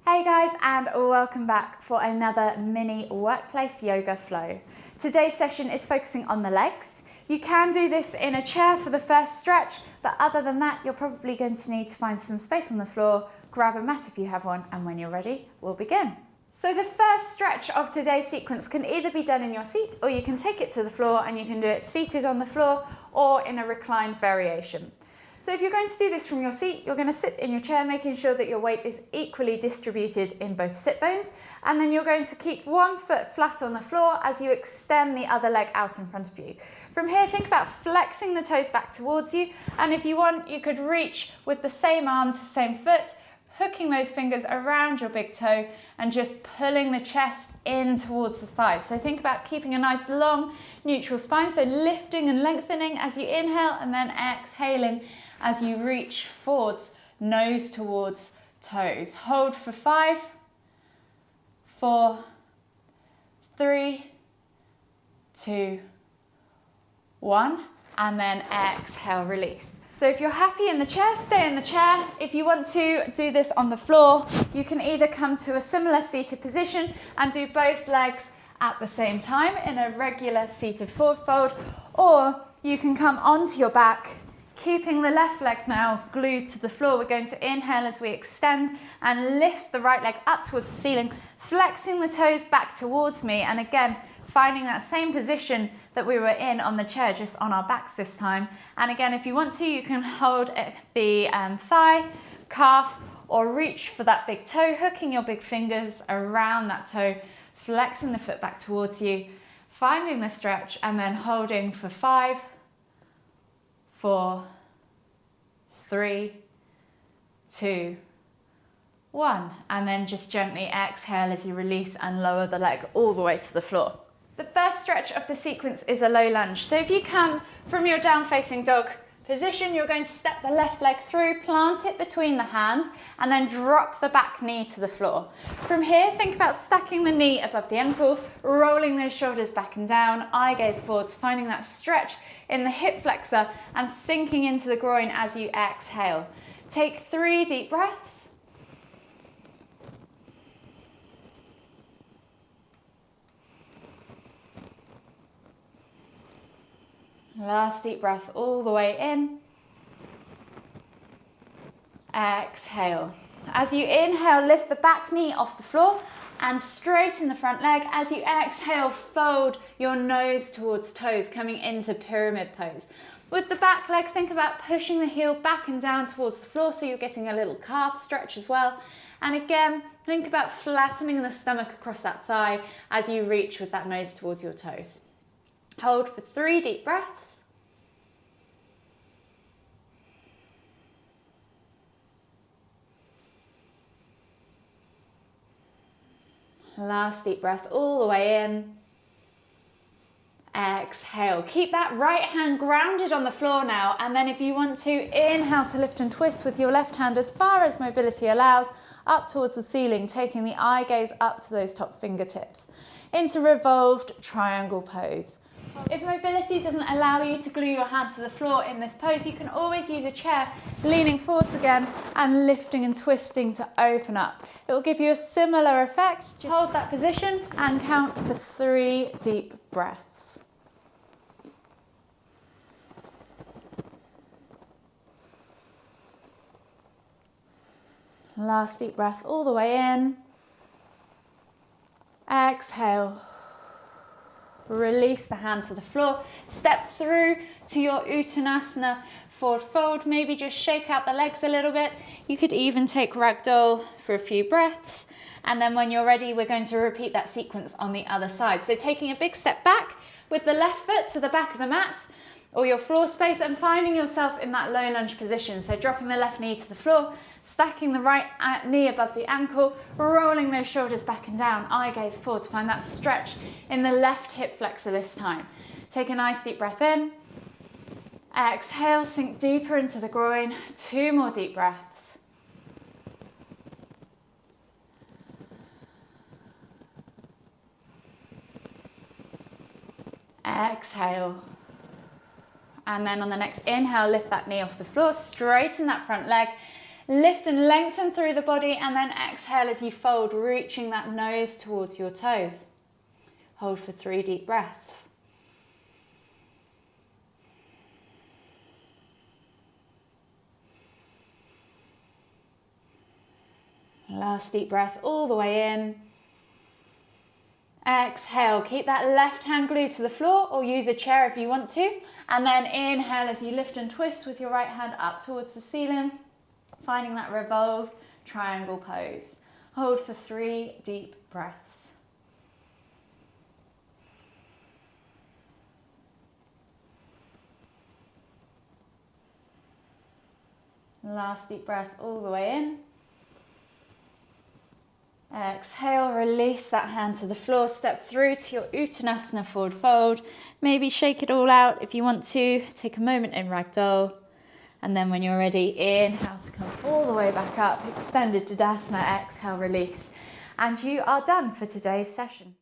Hey guys, and welcome back for another mini workplace yoga flow. Today's session is focusing on the legs. You can do this in a chair for the first stretch, but other than that, you're probably going to need to find some space on the floor, grab a mat if you have one, and when you're ready, we'll begin. So the first stretch of today's sequence can either be done in your seat, or you can take it to the floor and you can do it seated on the floor or in a reclined variation. So if you're going to do this from your seat, you're going to sit in your chair, making sure that your weight is equally distributed in both sit bones, and then you're going to keep one foot flat on the floor as you extend the other leg out in front of you. From here, think about flexing the toes back towards you, and if you want, you could reach with the same arm to same foot, hooking those fingers around your big toe and just pulling the chest in towards the thighs. So think about keeping a nice long neutral spine, so lifting and lengthening as you inhale and then exhaling as you reach forwards, nose towards toes. Hold for 5, 4, 3, 2, 1, and then exhale, release. So if you're happy in the chair, stay in the chair. If you want to do this on the floor, you can either come to a similar seated position and do both legs at the same time in a regular seated forward fold, or you can come onto your back, keeping the left leg now glued to the floor. We're going to inhale as we extend and lift the right leg up towards the ceiling, flexing the toes back towards me, and again, finding that same position that we were in on the chair, just on our backs this time. And again, if you want to, you can hold the thigh, calf, or reach for that big toe, hooking your big fingers around that toe, flexing the foot back towards you, finding the stretch, and then holding for 5, 4, 3, 2, 1. And then just gently exhale as you release and lower the leg all the way to the floor. The first stretch of the sequence is a low lunge. So if you come from your down facing dog position, you're going to step the left leg through, plant it between the hands, and then drop the back knee to the floor. From here, think about stacking the knee above the ankle, rolling those shoulders back and down, eye gaze forwards, finding that stretch in the hip flexor and sinking into the groin as you exhale. Take 3 deep breaths. Last deep breath all the way in. Exhale. As you inhale, lift the back knee off the floor and straighten the front leg. As you exhale, fold your nose towards toes, coming into pyramid pose. With the back leg, think about pushing the heel back and down towards the floor so you're getting a little calf stretch as well. And again, think about flattening the stomach across that thigh as you reach with that nose towards your toes. Hold for 3 deep breaths. Last deep breath all the way in. Exhale. Keep that right hand grounded on the floor now, and then if you want to, inhale to lift and twist with your left hand as far as mobility allows, up towards the ceiling, taking the eye gaze up to those top fingertips into revolved triangle pose. If mobility doesn't allow you to glue your hand to the floor in this pose, you can always use a chair, leaning forwards again and lifting and twisting to open up. It will give you a similar effect. Just hold that position and count for 3 deep breaths. Last deep breath all the way in. Exhale. Release the hands to the floor. Step through to your Uttanasana forward fold. Maybe just shake out the legs a little bit. You could even take ragdoll for a few breaths. And then when you're ready, we're going to repeat that sequence on the other side. So taking a big step back with the left foot to the back of the mat or your floor space and finding yourself in that low lunge position. So dropping the left knee to the floor, stacking the right knee above the ankle, rolling those shoulders back and down, eye gaze forwards, find that stretch in the left hip flexor this time. Take a nice deep breath in. Exhale, sink deeper into the groin. 2 more deep breaths. Exhale. And then on the next inhale, lift that knee off the floor, straighten that front leg, Lift and lengthen through the body, and then exhale as you fold, reaching that nose towards your toes. Hold for 3 deep breaths. Last deep breath all the way in. Exhale, keep that left hand glued to the floor or use a chair if you want to. And then inhale as you lift and twist with your right hand up towards the ceiling, finding that revolved triangle pose. Hold for 3 deep breaths. Last deep breath all the way in. Exhale, release that hand to the floor, step through to your Uttanasana forward fold. Maybe shake it all out if you want to. Take a moment in Ragdoll. And then when you're ready, inhale to come all the way back up, extended Tadasana, exhale, release. And you are done for today's session.